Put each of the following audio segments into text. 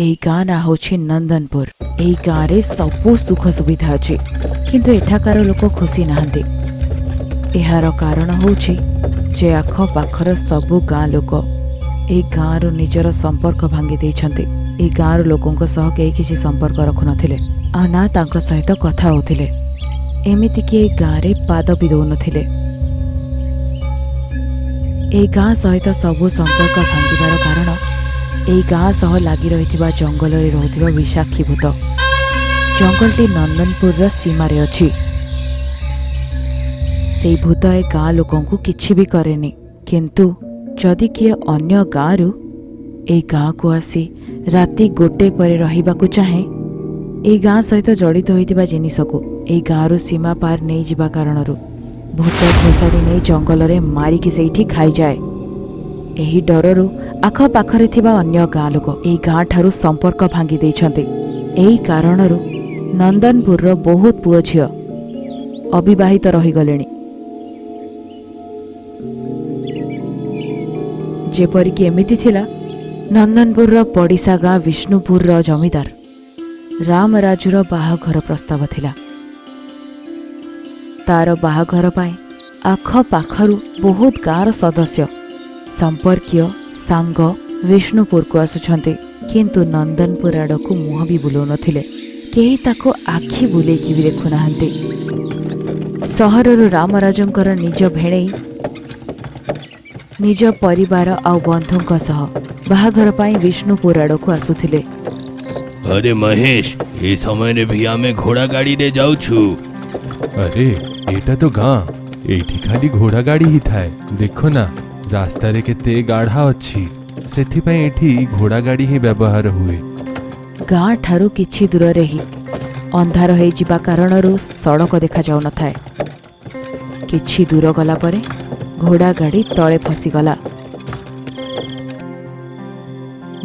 एई गाँ ना होछि नंदनपुर। एई गाँ रे सबु सुख सुविधा अछि, किंतु एठाकार लोक खुशी नाहंती। एहार कारण होछि जे आख पाखर सबु गाँ लोक एई गाँ रो निजर संपर्क भांगी दैछंती। एई गाँ रो लोकंक सह केही किछि संपर्क रखु नथिले आ ना तांक सहित कथा होथिले। एमिति कि एई गाँ रे पाद भी दौनथिले। एई गाँ सहित सबु संपर्क भांगिबार कारण एई गाँ सह लागि रहिथिबा जंगल रे रहुथिबा विषाक्षी भूत। जंगलटी नंदनपुर सीमारे अछि। सेई भूत ए गाँ लोकंकु किछि भी करेनि, किंतु जदि किए अन्य गाँरु एई गाँ को आसी राति गोटे परे रहिबाकु चाहे, एई गाँ सहित जड़ित होइतिबा जिनिसकु एई गाँरु सीमा पार नहीं जिबा कारणरु भूत घोषाड़ी नहीं जंगल रे मारिकी सेठी खाई जाए। एही डररु आख पाखरे थिबा अन्य गाँ लोक एई गाँ ठारू संपर्क भांगी दैछंती। एही कारणरु नंदनपुर रो बहुत पुओ झियो अविवाहित रही गलेनी। जेपरिक एमिति थिला नंदनपुर रो पड़िसा गाँ विष्णुपुर रो जमीदार रामराजुर बाहाघर प्रस्ताव थिला। तार बाहाघर पाए आख पाखरु बहुत गाँर सदस्य संपर्कीय सांग विष्णुपुर को आसुछंती, किंतु नंदनपुर आड़कू मुह भी बुलाउ नथिले। केही ताको आखि बुलेकी भी देखु नाहंती। सहररु रामराजंकर निज भेणेई निज परिवार आउ बंधुंक सह बाहाघर पाई विष्णुपुर आड़कू आसुथिले। अरे महेश, ए समय रे भी आमे घोड़ा गाड़ी रे जाउछु। अरे एटा तो गाँ, एठी खाली घोड़ा गाड़ी ही थाए। देखो ना रास्ता रे केते गाढ़ा अछि, सेथि पई एठी घोड़ा गाड़ी ही व्यवहार हुए। गाँ ठारू किछि दूर रे ही अंधार होई जिबा कारणरु सड़क देखा जाउ नथाए। किछि दूर गला परे घोड़ा गाड़ी तळे फसी गला।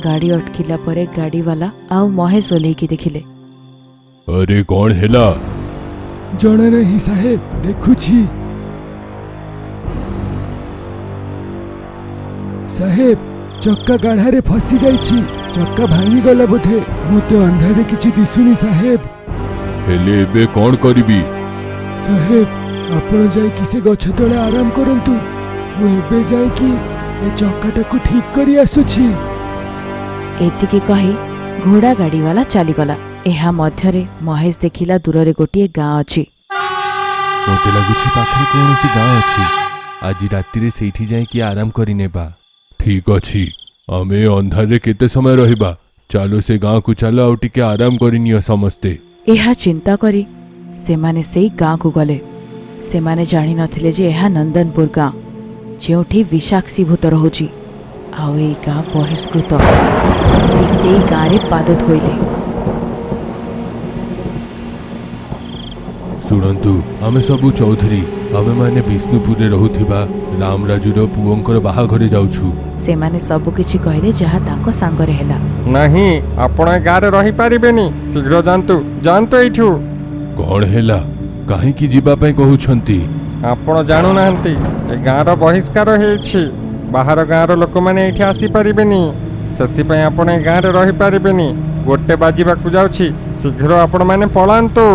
गाड़ी अटकिला परे गाड़ी वाला आउ महेश ओल्हेकी देखिले। अरे कौन हेला? जणे नहीं साहेब, देखुछि। साहेब चक्का गाढ़ारे फसी जाइछि, चक्का भांगी गला बोधे। मते अंधारे किछि दिसुनी साहेब। हेले एबे कौन करिबी? साहेब आपण जाई कि से गछ तळे आराम करंतु, मु एबे जाई कि ए चक्काटाकू ठीक करी आसुछि। एतिकी कही घोड़ा गाड़ी वाला चलीगला। एहा मध्यरे महेश देखिला दूर रे गोटे गाँ अछि। मते लागुछि पाखरे कोनोसी गाँ अछि। आज राति रे सेठी जाई कि आराम करि नेबा। ठीक अछि, आमे अंधार रे केते समय रहिबा। चालो से गाँ को चलो आ टिके आराम करिनियो समस्ते। एहा चिंता करी सेमाने सेई गाँ को गले। सेमाने जानि नथिले जे एहा नंदनपुर गाँ, जेउठी विषाक्षी भूत रहुछि। आउ एई गाँ बहिष्कृत। से सेई गाँ रे पाद धोइले। सुनंतु, आमे सबु चौधरी आमे माने विष्णुपुर रे रहुथिबा रामराजुर पुओंकर बाहाघरे जाउछु। सेमाने सबु किछि कहले जहा तांको सांगरे हेला। नहीं, आपण गाँ रे रही पारिबेनी। शीघ्र जानतु जानतु एठू। कौन हेला? काहे की जीवा पई कहउछंती? आपण जानु नाहंती, ए गाँ रो बहिष्कार हेछि। बाहर गाँ रो लोक माने एठी आसी पारिबेनी। सेति पई आपण ए गाँ रे रही पारिबेनी। गोटे बाजिबाकू जाउछि, शीघ्र आपण माने पळांतु।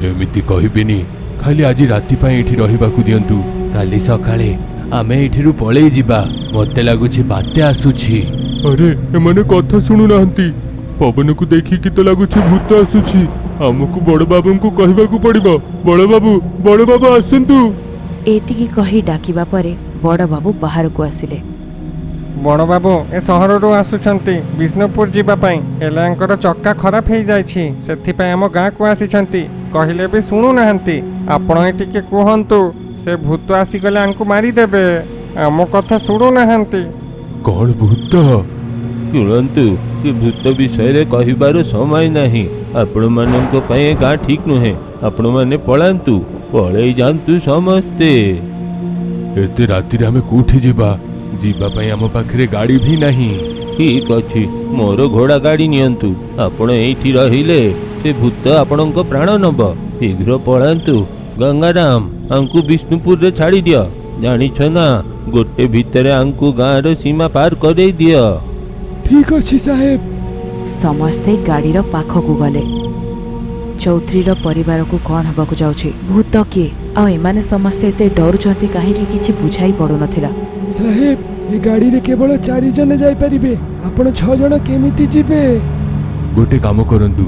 एमिति कहिबेनी, खाली आज राति पई एठी रहिबाकू दियंतु। काली सकाळे आमे एठिरु पळेई जिबा। मते लागुछि बात्या आसुछि। अरे एमाने कथा सुनु नाहंती। पवन को देखि कि तो लागुछि भूत आसुछि। हमकु बड़ बाबू को कहिबाकू पड़िबो। बड़ बाबू आसंतु। एतिकी कही डाकिबा परे बड़ बाबू बाहर को आसिले। बड़ बाबू ए सहर रो आसुछंती विष्णुपुर जीवा पई। एलांकर चक्का खराब हे जाइछि, सेथि पई हम गाँ को आसीछंती। कहिले भी सुनु नाहंती। आपण एठी के कहंतु, से भूत आसी गले आंकु मारी देबे। आम कथा सुनु नाहंती। कौन भूत? सुनंतु, कि भूत विषय रे कहिबार समय नाही। आपण मानक पई गाँ ठीक नुहे। आपण माने पळांतु, पळेई जांतु समस्ते। एते राति रे हमें कोठी जिबा? जीवा पई हम पाखरे गाड़ी भी नाही। ठीक अछि, मोर घोड़ा गाड़ी नियंतु। आपण एठी रहिले से भूत आपणक प्राण नब। शीघ्र पळांतु। गंगाराम, आंकु विष्णुपुर रे छाड़ी दियो। जानिछ ना, गोटे भितरे आंकु गाँ रो सीमा पार करे दियो। ठीक अछि साहेब। ସମସ୍ତେ ଗାଡ଼ିର ପାଖକୁ ଗଲେ। ଚୌଧୁରୀର ପରିବାରକୁ କ'ଣ ହେବାକୁ ଯାଉଛି? ଭୂତ କିଏ? ଆଉ ଏମାନେ ସମସ୍ତେ ଏତେ ଡରୁଛନ୍ତି କାହିଁକି କିଛି ବୁଝାଇ ପଡ଼ୁନଥିଲା। ସାହେବ, ଏ ଗାଡ଼ିରେ କେବଳ 4 ଜଣ ଯାଇପାରିବେ। ଆପଣ 6 ଜଣ କେମିତି ଯିବେ? ଗୋଟେ କାମ କରନ୍ତୁ,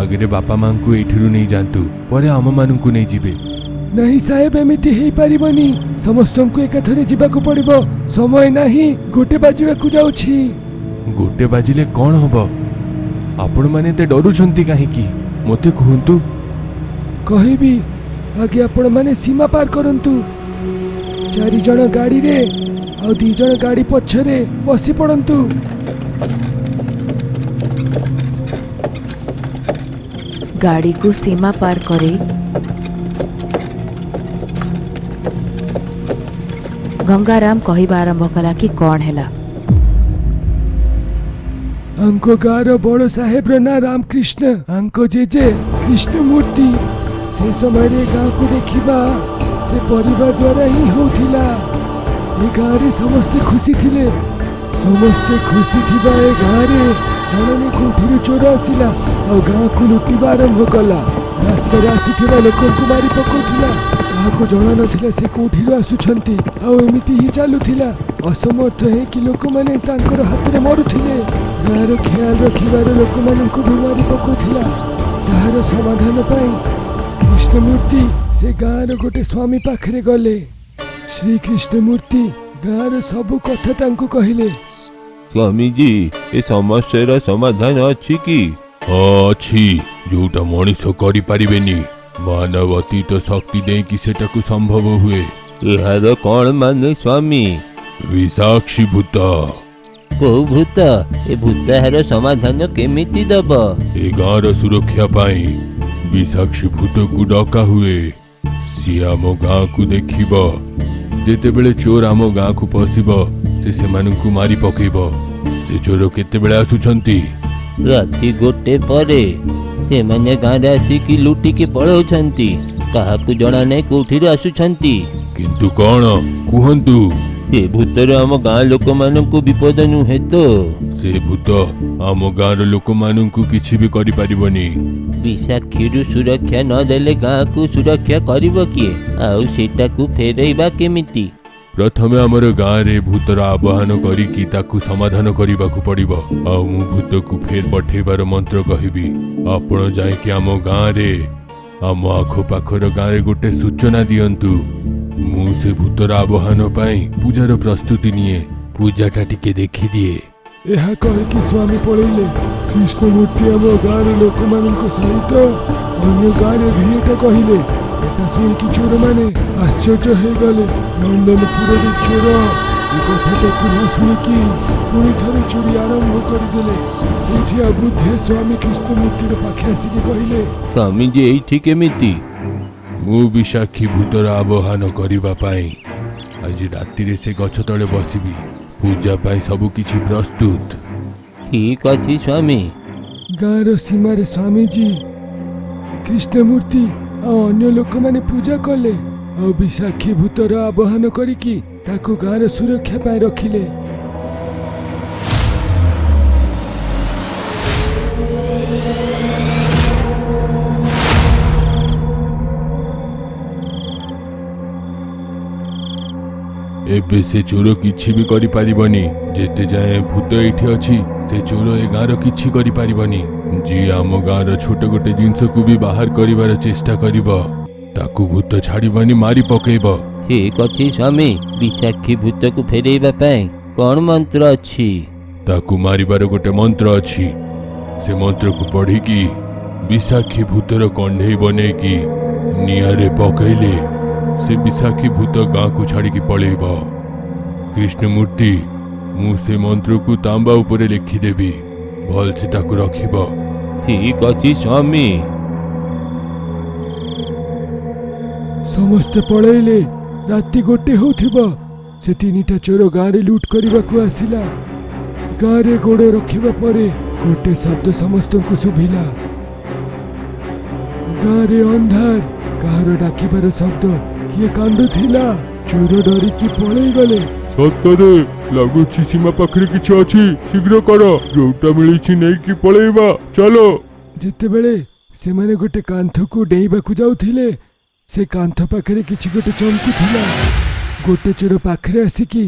ଆଗରେ ବାପା ମାଙ୍କୁ ଏଇଠିରୁ ନେଇଯାଆନ୍ତୁ, ପରେ ଆମମାନଙ୍କୁ ନେଇଯିବେ। ନାହିଁ ସାହେବ, ଏମିତି ହେଇପାରିବନି। ସମସ୍ତଙ୍କୁ ଏକାଥରେ ଯିବାକୁ ପଡ଼ିବ। ସମୟ ନାହିଁ, 1 ବାଜିବାକୁ ଯାଉଛି। 1 ବାଜିଲେ କ'ଣ ହବ? ଆପଣମାନେ ଏତେ ଡରୁଛନ୍ତି କାହିଁକି ମୋତେ କୁହନ୍ତୁ। କହିବି, ଆଗେ ଆପଣମାନେ ସୀମା ପାର କରନ୍ତୁ। 4 ଜଣ ଗାଡ଼ିରେ ଆଉ 2 ଜଣ ଗାଡ଼ି ପଛରେ ବସି ପଡ଼ନ୍ତୁ। ଗାଡ଼ିକୁ ସୀମା ପାର କରି ଗଙ୍ଗାରାମ କହିବା ଆରମ୍ଭ କଲା କି କ'ଣ ହେଲା। ଆଙ୍କ ଗାଁର ବଡ଼ ସାହେବର ନାଁ ରାମକୃଷ୍ଣ। ଆଙ୍କ ଜେଜେ କୃଷ୍ଣମୂର୍ତ୍ତି। ସେ ସମୟରେ ଗାଁକୁ ଦେଖିବା ସେ ପରିବାର ଦ୍ୱାରା ହିଁ ହେଉଥିଲା। ଏ ଗାଁରେ ସମସ୍ତେ ଖୁସି ଥିଲେ। ସମସ୍ତେ ଖୁସି ଥିବା ଏ ଗାଁରେ ଜଣେ କୋଉଠିରୁ ଚୋର ଆସିଲା ଆଉ ଗାଁକୁ ଲୁଟିବା ଆରମ୍ଭ କଲା। ରାସ୍ତାରେ ଆସିଥିବା ଲୋକଙ୍କୁ ମାରି ପକାଉଥିଲା। କାହାକୁ ଜଣା ନଥିଲା ସେ କୋଉଠିରୁ ଆସୁଛନ୍ତି। ଆଉ ଏମିତି ହିଁ ଚାଲୁଥିଲା। ଅସମର୍ଥ ହେଇକି ଲୋକମାନେ ତାଙ୍କର ହାତରେ ମରୁଥିଲେ। ଗାଁର ଖ୍ୟାଲ ରଖିବାର ଲୋକମାନଙ୍କୁ ବି ମାରି ପକାଉଥିଲା। ତାହାର ସମାଧାନ ପାଇଁ କୃଷ୍ଣମୂର୍ତ୍ତି ସେ ଗାଁର ଗୋଟେ ସ୍ୱାମୀ ପାଖରେ ଗଲେ। ଶ୍ରୀ କୃଷ୍ଣମୂର୍ତ୍ତି ଗାଁର ସବୁ କଥା ତାଙ୍କୁ କହିଲେ। ସ୍ୱାମୀଜୀ, ଏ ସମସ୍ୟାର ସମାଧାନ ଅଛି କି? ହଁ ଅଛି, ଯୋଉଟା ମଣିଷ କରିପାରିବେନି। ମାନବ ଅତୀତ ଶକ୍ତି ଦେଇକି ସେଟାକୁ ସମ୍ଭବ ହୁଏ। ଏହାର କ'ଣ ମାନେ ସ୍ୱାମୀ? ବିଶାକ୍ଷୀ ଭୂତ। କୋଉ ଭୂତ? ଏ ଭୂତହାର ସମାଧାନ କେମିତି ଦବ? ଏ ଗାଁର ସୁରକ୍ଷା ପାଇଁ ବିଶାକ୍ଷୀ ଭୂତକୁ ଡକା ହୁଏ। ସିଏ ଆମ ଗାଁକୁ ଦେଖିବ। ଯେତେବେଳେ ଚୋର ଆମ ଗାଁକୁ ପଶିବ ସେ ସେମାନଙ୍କୁ ମାରି ପକେଇବ। ସେ ଚୋର କେତେବେଳେ ଆସୁଛନ୍ତି? ରାତି 1 ପରେ। ସେମାନେ ଗାଁରେ ଆସିକି ଲୁଟିକି ପଳାଉଛନ୍ତି। କାହାକୁ ଜଣା ନାହିଁ କୋଉଠିରୁ ଆସୁଛନ୍ତି। କିନ୍ତୁ କ'ଣ କୁହନ୍ତୁ? ସେ ଭୂତର ଆମ ଗାଁ ଲୋକମାନଙ୍କୁ ବିପଦ ନୁହେଁ ତ? ସେ ଭୂତ ଆମ ଗାଁର ଲୋକମାନଙ୍କୁ କିଛି ବି କରିପାରିବନି। ବିଶାକ୍ଷୀରୁ ସୁରକ୍ଷା ନଦେଲେ ଗାଁକୁ ସୁରକ୍ଷା କରିବ କିଏ? ଆଉ ସେଟାକୁ ଫେରେଇବା କେମିତି? ପ୍ରଥମେ ଆମର ଗାଁରେ ଭୂତର ଆବାହନ କରିକି ତାକୁ ସମାଧାନ କରିବାକୁ ପଡ଼ିବ। ଆଉ ମୁଁ ଭୂତକୁ ଫେର ପଠେଇବାର ମନ୍ତ୍ର କହିବି। ଆପଣ ଯାଇକି ଆମ ଗାଁରେ, ଆମ ଆଖପାଖର ଗାଁରେ ଗୋଟେ ସୂଚନା ଦିଅନ୍ତୁ। ମୁଁ ସେ ଭୂତର ଆବାହନ ପାଇଁ ପୂଜାର ପ୍ରସ୍ତୁତି ନିଏ। ପୂଜାଟା ଟିକେ ଦେଖିଦିଏ। ଏହା କହିକି ସ୍ୱାମୀ ପଳେଇଲେ। କୃଷ୍ଣମୂର୍ତ୍ତି ଆମ ଗାଁର ଲୋକମାନଙ୍କ ସହିତ ଅନ୍ୟ ଗାଁରେ ଭିଡ଼ କହିଲେ। এটা ଶୁଣିକି ଚୋରମାନେ ଆଶ୍ଚର୍ଯ୍ୟ ହେଇଗଲେ। ନନ୍ଦନପୁରରେ ଚୋର ଏ କଥାଟାକୁ ନ ଶୁଣିକି ପୁଣି ଥରେ ଚୋରି ଆରମ୍ଭ କରିଦେଲେ। ସେଇଠି ଆଉ ବୃଦ୍ଧେ ସ୍ୱାମୀ କୃଷ୍ଣମୂର୍ତ୍ତିର ପାଖେ ଆସିକି କହିଲେ, ସ୍ୱାମୀଜୀ ଏଇଠି କେମିତି? ମୁଁ ବିଶାକ୍ଷୀ ଭୂତର ଆବାହନ କରିବା ପାଇଁ ଆଜି ରାତିରେ ସେ ଗଛ ତଳେ ବସିବି। ପୂଜା ପାଇଁ ସବୁ କିଛି ପ୍ରସ୍ତୁତ। ଠିକ୍ ଅଛି ସ୍ୱାମୀ। ଗାଁର ସୀମାରେ ସ୍ୱାମୀଜୀ, କୃଷ୍ଣମୂର୍ତ୍ତି ଆଉ ଅନ୍ୟ ଲୋକମାନେ ପୂଜା କଲେ। ଆଉ ବିଶାକ୍ଷୀ ଭୂତର ଆବାହନ କରିକି ତାକୁ ଗାଁର ସୁରକ୍ଷା ପାଇଁ ରଖିଲେ। ଏବେ ସେ ଚୋର କିଛି ବି କରିପାରିବନି। ଯେତେ ଯାଏଁ ଭୂତ ଏଇଠି ଅଛି ସେ ଚୋର ଏ ଗାଁର କିଛି କରିପାରିବନି। ଯିଏ ଆମ ଗାଁର ଛୋଟ ଗୋଟେ ଜିନିଷକୁ ବି ବାହାର କରିବାର ଚେଷ୍ଟା କରିବ ତାକୁ ଭୂତ ଛାଡ଼ିବନି, ମାରି ପକେଇବ। ଠିକ୍ ଅଛି ସ୍ୱାମୀ। ବିଶାକ୍ଷୀ ଭୂତକୁ ଫେରେଇବା ପାଇଁ କ'ଣ ମନ୍ତ୍ର ଅଛି? ତାକୁ ମାରିବାର ଗୋଟେ ମନ୍ତ୍ର ଅଛି। ସେ ମନ୍ତ୍ରକୁ ପଢ଼ିକି ବିଶାକ୍ଷୀ ଭୂତର କଣ୍ଢେଇ ବନେଇକି ନିଆଁରେ ପକେଇଲେ ସେ ବିଶାକ୍ଷୀ ଭୂତ ଗାଁକୁ ଛାଡ଼ିକି ପଳେଇବ। କୃଷ୍ଣମୂର୍ତ୍ତି, ମୁଁ ସେ ମନ୍ତ୍ରକୁ ତାମ୍ବା ଉପରେ ଲେଖିଦେବି। ଭଲସେ ତାକୁ ରଖିବ। ଠିକ୍ ଅଛି ସ୍ୱାମୀ। ସମସ୍ତେ ପଳେଇଲେ। ରାତି 1 ହେଉଥିବ। ସେ 3ଟା ଚୋର ଗାଁରେ ଲୁଟ୍ କରିବାକୁ ଆସିଲା। ଗାଁରେ ଗୋଡ଼ ରଖିବା ପରେ ଗୋଟେ ଶବ୍ଦ ସମସ୍ତଙ୍କୁ ଶୁଭିଲା। ଗାଁରେ ଅନ୍ଧାର। କାହାର ଡାକିବାର ଶବ୍ଦ। କିଏ କାନ୍ଦୁଥିଲା। ଚୋର ଡରିକି ପଳେଇ ଗଲେ। ସତରେ ଲାଗୁଛି ସୀମା ପାଖରେ କିଛି ଅଛି। ଶୀଘ୍ର କର, ଯୋଉଟା ମିଳିଛି ନେଇକି ପଳେଇବା। ଚାଲ। ଯେତେବେଳେ ସେମାନେ ଗୋଟେ କାନ୍ଥକୁ ଡେଇଁବାକୁ ଯାଉଥିଲେ, ସେ କାନ୍ଥ ପାଖରେ କିଛି ଗୋଟେ ଚମକୁଥିଲା। ଗୋଟେ ଚୋର ପାଖରେ ଆସିକି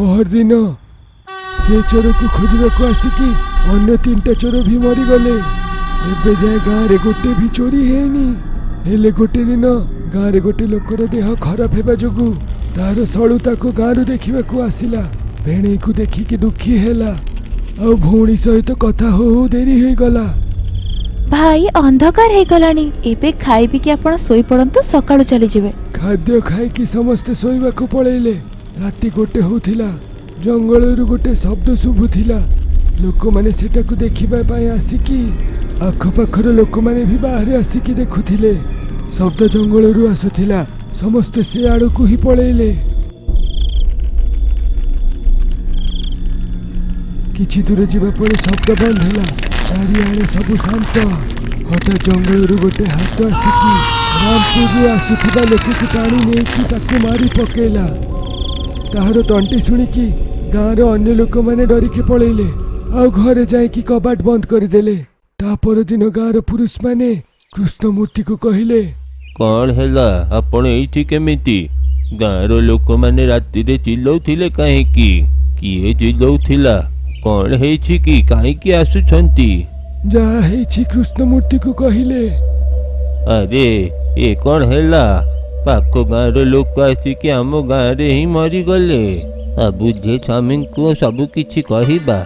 ପହରଦିନ ସେ ଚୋରକୁ ଖୋଜିବାକୁ ଆସିକି ଅନ୍ୟ 3ଟା ଚୋର ବି ମରିଗଲେ। ଏବେ ଯାଏ ଗାଁରେ ଗୋଟେ ବି ଚୋରି ହେଇନି। ହେଲେ ଗୋଟେ ଦିନ ଗାଁରେ ଗୋଟେ ଲୋକର ଦେହ ଖରାପ ହେବା ଯୋଗୁଁ ତାର ଶଳୁ ତାକୁ ଗାଁରୁ ଦେଖିବାକୁ ଆସିଲା। ଭେଣେଇକୁ ଦେଖିକି ଦୁଃଖୀ ହେଲା ଆଉ ଭଉଣୀ ସହିତ କଥା ହଉ ହଉ ଡେରି ହେଇଗଲା। ଭାଇ ଅନ୍ଧକାର ହେଇଗଲାଣି, ଏବେ ଖାଇବିକି ଆପଣ ଶୋଇପଡ଼ନ୍ତୁ, ସକାଳୁ ଚାଲିଯିବେ। ଖାଦ୍ୟ ଖାଇକି ସମସ୍ତେ ଶୋଇବାକୁ ପଳେଇଲେ। ରାତି 1 ହଉଥିଲା। ଜଙ୍ଗଲରୁ ଗୋଟେ ଶବ୍ଦ ଶୁଭୁଥିଲା। ଲୋକମାନେ ସେଟାକୁ ଦେଖିବା ପାଇଁ ଆସିକି ଆଖପାଖର ଲୋକମାନେ ବି ବାହାରେ ଆସିକି ଦେଖୁଥିଲେ। ଶବ୍ଦ ଜଙ୍ଗଲରୁ ଆସୁଥିଲା। ସମସ୍ତେ ସେ ଆଡ଼କୁ ହିଁ ପଳେଇଲେ। କିଛି ଦୂର ଯିବା ପରେ ଶବ୍ଦ ବନ୍ଦ ହେଲା। ଚାରିଆଡ଼େ ସବୁ ଶାନ୍ତ। ହଠାତ୍ ଜଙ୍ଗଲରୁ ଗୋଟେ ହାତ ଆସିକି ରାମପୁରରୁ ଆସୁଥିବା ଲୋକକୁ ଟାଣି ନେଇକି ତାକୁ ମାରି ପକେଇଲା। ତାହାର ତଣ୍ଟି ଶୁଣିକି ଗାଁର ଅନ୍ୟ ଲୋକମାନେ ଡରିକି ପଳେଇଲେ ଆଉ ଘରେ ଯାଇକି କବାଟ ବନ୍ଦ କରିଦେଲେ। ତା ପରଦିନ ଗାଁର ପୁରୁଷମାନେ କୃଷ୍ଣମୂର୍ତ୍ତିକୁ କହିଲେ, କ'ଣ ହେଲା? ଆପଣ ଏଇଠି କେମିତି? ଗାଁର ଲୋକମାନେ ରାତିରେ ଚିଲ୍ଲଉଥିଲେ କାହିଁକି? କିଏ ଚିଲ୍ଲଉଥିଲା? କ'ଣ ହେଇଛି କି? କାହିଁକି ଆସୁଛନ୍ତି? ଯାହା ହେଇଛି କୃଷ୍ଣମୂର୍ତ୍ତିକୁ କହିଲେ। ଆରେ ଏ କ'ଣ ହେଲା? ପାଖ ଗାଁର ଲୋକ ଆସିକି ଆମ ଗାଁରେ ହିଁ ମରିଗଲେ। ବୁଝେ ସ୍ୱାମୀଙ୍କୁ ସବୁ କିଛି କହିବା।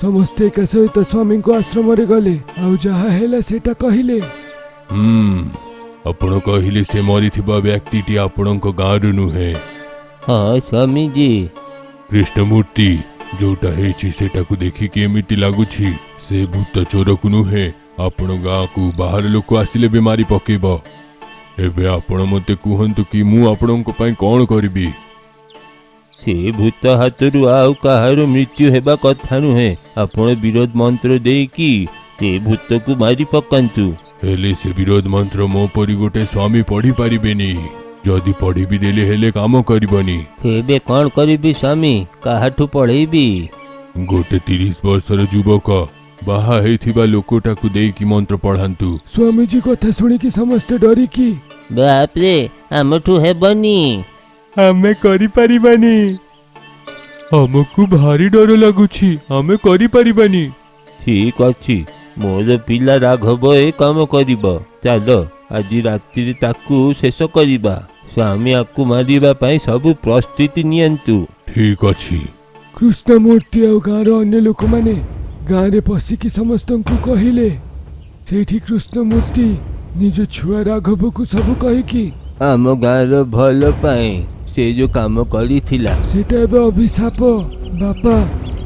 ସମସ୍ତେ ଏକା ସହିତ ସ୍ୱାମୀଙ୍କ ଆଶ୍ରମରେ ଗଲେ ଆଉ ଯାହା ହେଲା ସେଟା କହିଲେ। ଆପଣ କହିଲେ ସେ ମରିଥିବା ବ୍ୟକ୍ତିଟି ଆପଣଙ୍କ ଗାଁରୁ ନୁହେଁ। ହଁ ସ୍ୱାମୀଜୀ। କୃଷ୍ଣମୂର୍ତ୍ତି, ଯୋଉଟା ହେଇଛି ସେଟାକୁ ଦେଖିକି ଏମିତି ଲାଗୁଛି ସେ ଭୂତ ଚୋରକୁ ନୁହେଁ, ଆପଣ ଗାଁକୁ ବାହାର ଲୋକ ଆସିଲେ ବି ମାରି ପକେଇବ। ଏବେ ଆପଣ ମୋତେ କୁହନ୍ତୁ କି ମୁଁ ଆପଣଙ୍କ ପାଇଁ କ'ଣ କରିବି? ସେ ଭୂତ ହାତରୁ ଆଉ କାହାର ମୃତ୍ୟୁ ହେବା କଥା ନୁହେଁ। ଆପଣ ବିରୋଧ ମନ୍ତ୍ର ଦେଇକି ସେ ଭୂତକୁ ମାରି ପକାନ୍ତୁ। ହେଲେ ସେ ବିରୋଧ ମନ୍ତ୍ର ମୋ ପରି ଗୋଟେ ସ୍ୱାମୀ ପଢି ପାରିବେନି। ଯଦି ପଢିବି ଦେଲେ ହେଲେ କାମ କରିବନି। ତେବେ କ'ଣ କରିବି ସ୍ୱାମୀ? କାହାଠୁ ପଢ଼େଇବି? ଗୋଟେ 30 ବର୍ଷର ଯୁବକ ବାହା ହେଇଥିବା ଲୋକଟାକୁ ଦେଇକି ମନ୍ତ୍ର ପଢାନ୍ତୁ। ସ୍ୱାମୀଜୀ କଥା ଶୁଣିକି ସମସ୍ତେ ଡରିକି, ବାପରେ, ଆମଠୁ ହେବନି। ଆମେ କରିପାରିବାନି। ଆମକୁ ଭାରି ଡର ଲାଗୁଛି, ଆମେ କରିପାରିବାନି। ଠିକ୍ ଅଛି, ମୋର ପିଲା ରାଘବ ଏ କାମ କରିବ। ଚାଲ ଆଜି ରାତିରେ ତାକୁ ଶେଷ କରିବା। ସ୍ୱାମୀ ଆକୁ ମାରିବା ପାଇଁ ସବୁ ପ୍ରସ୍ତୁତି ନିଅନ୍ତୁ। ଠିକ୍ ଅଛି। କୃଷ୍ଣମୂର୍ତ୍ତି ଆଉ ଗାଁର ଅନ୍ୟ ଲୋକମାନେ ଗାଁରେ ପଶିକି ସମସ୍ତଙ୍କୁ କହିଲେ। ସେଇଠି କୃଷ୍ଣମୂର୍ତ୍ତି ନିଜ ଛୁଆ ରାଘବକୁ ସବୁ କହିକି, ଆମ ଗାଁର ଭଲ ପାଇଁ ସେ ଯୋଉ କାମ କରିଥିଲା ସେଟା ଏବେ ଅଭିଶାପ। ବାପା,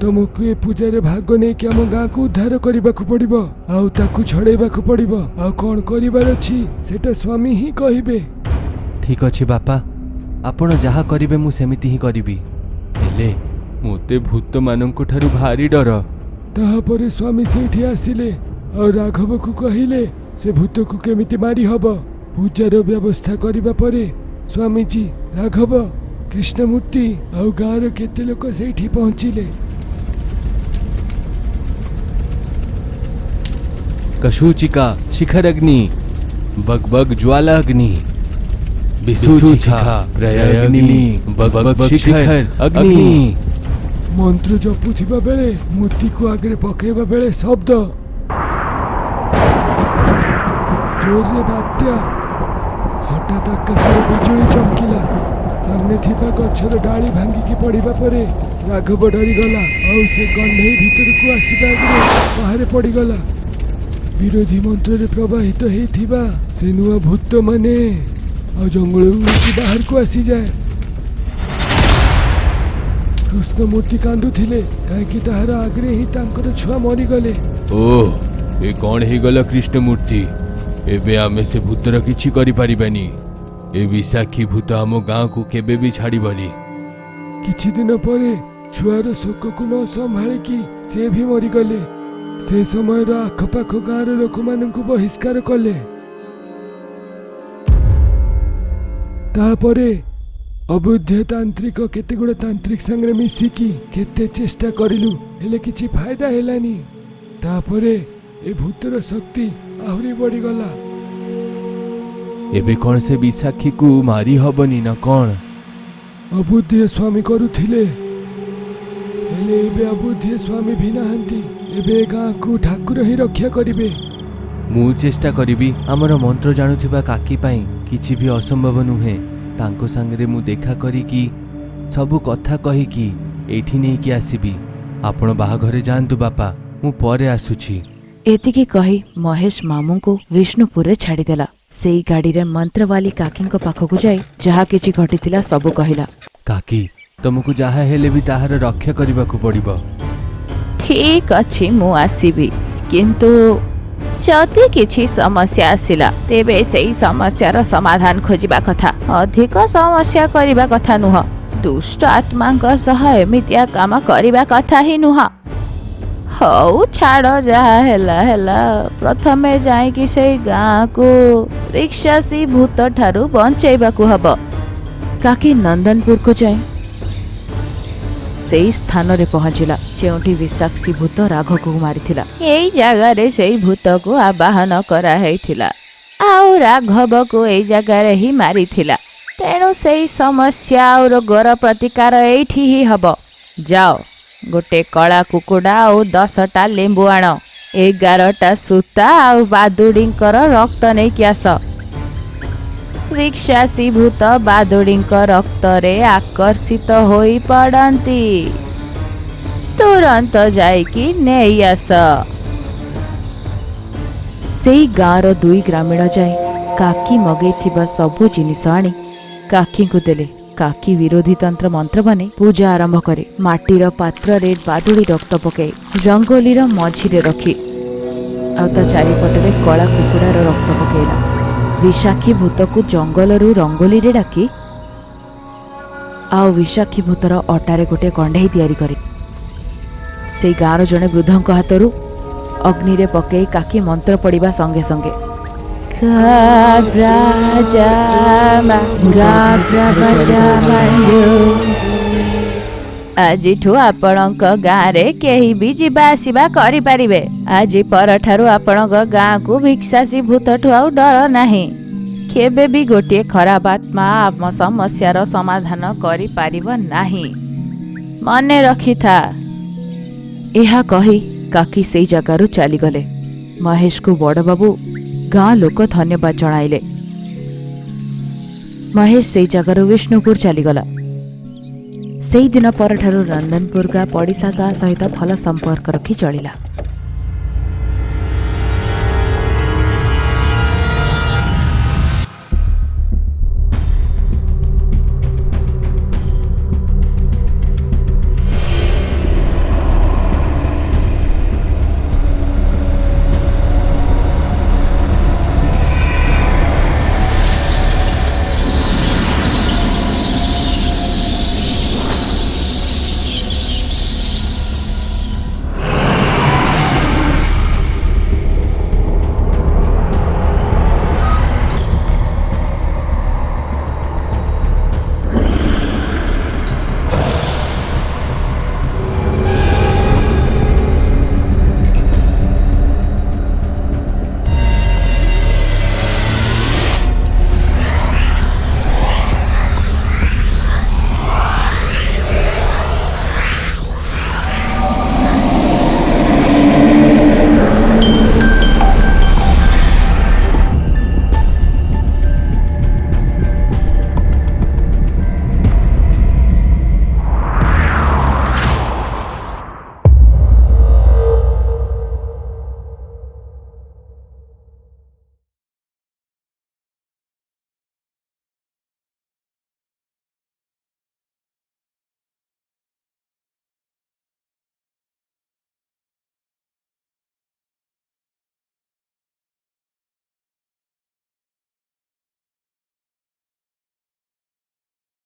ତମକୁ ଏ ପୂଜାରେ ଭାଗ ନେଇକି ଆମ ଗାଁକୁ ଉଦ୍ଧାର କରିବାକୁ ପଡିବ ଆଉ ତାକୁ ଛଡେଇବାକୁ ପଡିବ। ଆଉ କ'ଣ କରିବାର ଅଛି ସେଟା ସ୍ୱାମୀ ହିଁ କହିବେ। ଠିକ୍ ଅଛି ବାପା, ଆପଣ ଯାହା କରିବେ ମୁଁ ସେମିତି ହିଁ କରିବି। ହେଲେ ମୋତେ ଭୂତମାନଙ୍କ ଠାରୁ ଭାରି ଡର। ତାପରେ ସ୍ୱାମୀ ସେଇଠି ଆସିଲେ ଆଉ ରାଘବକୁ କହିଲେ ସେ ଭୂତକୁ କେମିତି ମାରି ହବ। ପୂଜାର ବ୍ୟବସ୍ଥା କରିବା ପରେ ସ୍ୱାମୀଜୀ, ରାଘବ, କୃଷ୍ଣମୂର୍ତ୍ତି ଆଉ ଗାଁର କେତେ ଲୋକ ସେଇଠି ପହଞ୍ଚିଲେ। कशुचिका शिखरग्नि बगबग ज्वालाग्नि विसूचिका प्रयाग्नि बगबग शिखर अग्नि। ମନ୍ତ୍ର ଜପୁଥିବା ବେଳେ ମୂର୍ତ୍ତିକୁ ଆଗରେ ପକେଇବା ବେଳେ ଶବ୍ଦ, ଜୋରରେ ବାତ୍ୟା। ହଠାତ୍ ଆକାଶରେ ବିଜୁଳି ଚମକିଲା। ସାମନେ ଥିବା ଗଛର ଡାଳି ଭାଙ୍ଗିକି ପଡ଼ିବା ପରେ ରାଘବ ଡରିଗଲା ଆଉ ସେ କଣ୍ଢେଇ ଭିତରକୁ ଆସିବା ଆଗରେ ବାହାରେ ପଡ଼ିଗଲା। ବିରୋଧୀ ମନ୍ତ୍ରରେ ପ୍ରବାହିତ ହେଇଥିବା ସେ ନୂଆ ଭୂତମାନେ ଆଉ ଜଙ୍ଗଲରୁ ବାହାରକୁ ଆସିଯାଏ। କୃଷ୍ଣମୂର୍ତ୍ତି କାନ୍ଦୁଥିଲେ କାହିଁକି ତାହାର ଆଗରେ ହିଁ ତାଙ୍କର ଛୁଆ ମରିଗଲେ। ଓଃ, ଏ କ'ଣ ହେଇଗଲା କୃଷ୍ଣମୂର୍ତ୍ତି? ଏବେ ଆମେ ସେ ଭୂତର କିଛି କରିପାରିବାନି। ଏ ବିଶାଖୀ ଭୂତ ଆମ ଗାଁକୁ କେବେ ବି ଛାଡ଼ିବନି। କିଛି ଦିନ ପରେ ଛୁଆର ଶୋକକୁ ନ ସମ୍ଭାଳିକି ସେ ବି ମରିଗଲେ। ସେ ସମୟର ଆଖପାଖ ଗାଁର ଲୋକମାନଙ୍କୁ ବହିଷ୍କାର କଲେ। ତାପରେ ଅବୁଦ୍ଧ ତାନ୍ତ୍ରିକ କେତେଗୁଡେ ତାନ୍ତ୍ରିକ ସାଙ୍ଗରେ ମିଶିକି କେତେ ଚେଷ୍ଟା କରିଲୁ, ହେଲେ କିଛି ଫାଇଦା ହେଲାନି। ତାପରେ ଏ ଭୂତର ଶକ୍ତି ଆହୁରି ବଢିଗଲା। ଏବେ କ'ଣ ସେ ବିଶାଖୀକୁ ମାରି ହବନି ନା କ'ଣ? ଅବୁଦ୍ଧ ସ୍ୱାମୀ କରୁଥିଲେ, ହେଲେ ଏବେ ଅବୁଦ୍ଧ ସ୍ୱାମୀ ବି ନାହାନ୍ତି। ଏବେ ଗାଁକୁ ଠାକୁର ହିଁ ରକ୍ଷା କରିବେ। ମୁଁ ଚେଷ୍ଟା କରିବି। ଆମର ମନ୍ତ୍ର ଜାଣୁଥିବା କାକି ପାଇଁ କିଛି ବି ଅସମ୍ଭବ ନୁହେଁ। ତାଙ୍କ ସାଙ୍ଗରେ ମୁଁ ଦେଖା କରିକି ସବୁ କଥା କହିକି ଏଇଠି ନେଇକି ଆସିବି। ଆପଣ ବାହାଘରେ ଯାଆନ୍ତୁ ବାପା, ମୁଁ ପରେ ଆସୁଛି। ଏତିକି କହି ମହେଶ ମାମୁଙ୍କୁ ବିଷ୍ଣୁପୁରରେ ଛାଡ଼ିଦେଲା। ସେଇ ଗାଡ଼ିରେ ମନ୍ତ୍ରବାଲି କାକିଙ୍କ ପାଖକୁ ଯାଇ ଯାହା କିଛି ଘଟିଥିଲା ସବୁ କହିଲା। କାକି, ତମକୁ ଯାହା ହେଲେ ବି ତାହାର ରକ୍ଷା କରିବାକୁ ପଡ଼ିବ। ଠିକ୍ ଅଛି, ମୁଁ ଆସିବି, କିନ୍ତୁ ଯଦି କିଛି ସମସ୍ୟା ଆସିଲା ତେବେ ସେଇ ସମସ୍ୟାର ସମାଧାନ ଖୋଜିବା କଥା, ଅଧିକ ସମସ୍ୟା କରିବା କଥା ନୁହଁ। ଦୁଷ୍ଟ ଆତ୍ମାଙ୍କ ସହ ଏମିତିଆ କାମ କରିବା କଥା ହିଁ ନୁହଁ। ହଉ ଛାଡ଼, ଯାହା ହେଲା ହେଲା। ପ୍ରଥମେ ଯାଇକି ସେଇ ଗାଁକୁ ରିକ୍ଷାସୀ ଭୂତ ଠାରୁ ବଞ୍ଚେଇବାକୁ ହବ। କାକି ନନ୍ଦନପୁରକୁ ଯାଇ ସେଇ ସ୍ଥାନରେ ପହଞ୍ଚିଲା ଯେଉଁଠି ବିଷାକ୍ସୀ ଭୂତ ରାଘବକୁ ମାରିଥିଲା। ଏଇ ଜାଗାରେ ସେଇ ଭୂତକୁ ଆବାହନ କରାହେଇଥିଲା, ଆଉ ରାଘବକୁ ଏଇ ଜାଗାରେ ହିଁ ମାରିଥିଲା। ତେଣୁ ସେଇ ସମସ୍ୟା ଆଉ ରୋଗର ପ୍ରତିକାର ଏଇଠି ହିଁ ହବ। ଯାଅ, ଗୋଟେ କଳା କୁକୁଡ଼ା ଆଉ 10ଟା ଲେମ୍ବୁ ଆଣ, 11ଟା ସୂତା ଆଉ ବାଦୁଡ଼ିଙ୍କର ରକ୍ତ ନେଇକି ଆସ। ରିକ୍ଷାସୀ ଭୂତ ବାଦୁଡ଼ିଙ୍କ ରକ୍ତରେ ଆକର୍ଷିତ ହୋଇ ପଡ଼ନ୍ତି। ତୁରନ୍ତ ଯାଇକି ନେଇ ଆସ। ସେଇ ଗାଁର 2 ଗ୍ରାମୀଣ ଯାଇ କାକି ମଗେଇଥିବା ସବୁ ଜିନିଷ ଆଣି କାକିଙ୍କୁ ଦେଲେ। କାକି ବିରୋଧୀ ତନ୍ତ୍ର ମନ୍ତ୍ର ବନେ ପୂଜା ଆରମ୍ଭ କରେ। ମାଟିର ପାତ୍ରରେ ବାଦୁଡ଼ି ରକ୍ତ ପକାଇ ରଙ୍ଗୋଲିର ମଝିରେ ରଖି ଆଉ ତା ଚାରିପଟରେ କଳା କୁକୁଡ଼ାର ରକ୍ତ ପକାଇଲା। ବିଶାଖୀ ଭୂତକୁ ଜଙ୍ଗଲରୁ ରଙ୍ଗୋଲିରେ ଡାକି ଆଉ ବିଶାଖୀ ଭୂତର ଅଟାରେ ଗୋଟେ କଣ୍ଢେଇ ତିଆରି କରେ। ସେଇ ଗାଁର ଜଣେ ବୃଦ୍ଧଙ୍କ ହାତରୁ ଅଗ୍ନିରେ ପକାଇ କାକି ମନ୍ତ୍ର ପଡ଼ିବା ସଙ୍ଗେ ସଙ୍ଗେ ଆଜିଠୁ ଆପଣଙ୍କ ଗାଁରେ କେହି ବି ଯିବା ଆସିବା କରିପାରିବେ। ଆଜି ପରଠାରୁ ଆପଣଙ୍କ ଗାଁକୁ ଭିକ୍ଷାସୀ ଭୂତଠୁ ଆଉ ଡର ନାହିଁ। କେବେ ବି ଗୋଟିଏ ଖରାପ ଆତ୍ମା ଆମ ସମସ୍ୟାର ସମାଧାନ କରିପାରିବ ନାହିଁ, ମନେ ରଖିଥା। ଏହା କହି କାକି ସେଇ ଜାଗାରୁ ଚାଲିଗଲେ। ମହେଶକୁ ବଡ଼ବାବୁ ଗାଁ ଲୋକ ଧନ୍ୟବାଦ ଜଣାଇଲେ। ମହେଶ ସେଇ ଜାଗାରୁ ବିଷ୍ଣୁପୁର ଚାଲିଗଲା। ସେଇଦିନ ପରଠାରୁ ନନ୍ଦନପୁର ଗାଁ ପଡ଼ିଶା ଗାଁ ସହିତ ଭଲ ସମ୍ପର୍କ ରଖି ଚଳିଲା।